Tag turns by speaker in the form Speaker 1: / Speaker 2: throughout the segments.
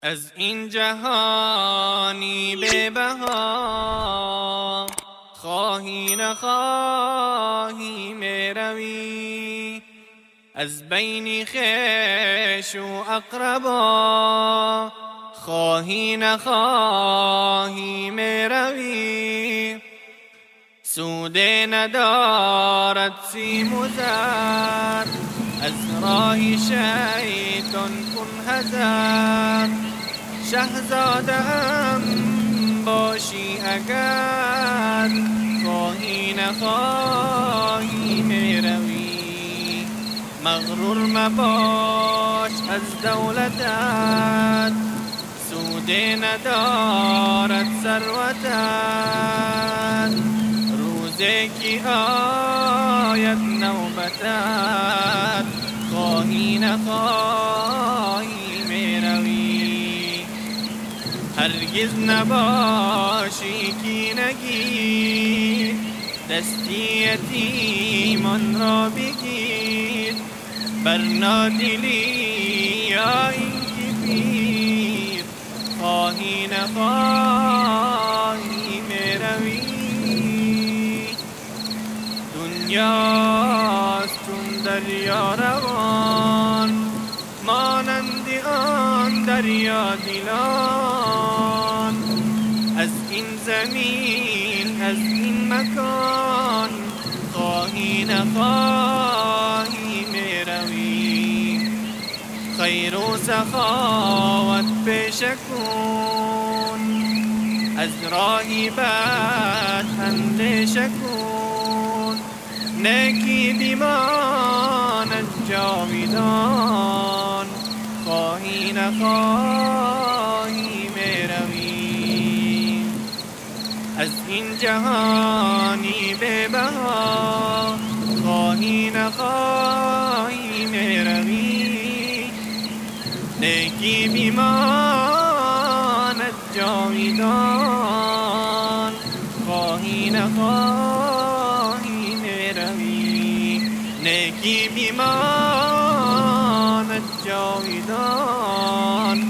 Speaker 1: از این جهانی به بها خواهی نخواهی میروی، از بین خویش و اقربا خواهی نخواهی میروی. سود ندارد سیم و زر، از راه شیطان کن حذر. شهزاده ام باشی اگر خواهی نخواهی میروی. مغرور مباش از دولتت، سود ندارد ثروتت. روزی که آید نوبتت خواهی نخواهی میروی. هرگز نباشی که نگیر، دستی یتیمان را بگیر. بر نادلی یا این که پیر خواهی نخواهی میروی. دنیاست چون دریا روان، مانند آن دریا دلان. از این زمین از این مکان خواهی نخواهی میروی. خیر و سخاوت پیشه کن، از راهی بد اندیشه کن. نیکی بماند جاویدان خواهی نخواهی میروی. از این جهانی به بها خواهی نخواهی میروی. نیکی بماند جاویدان خواهی نخواهی میروی. نیکی بماند جاویدان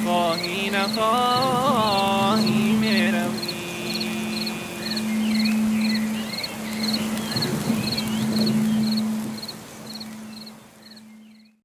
Speaker 1: خواهی نخواهی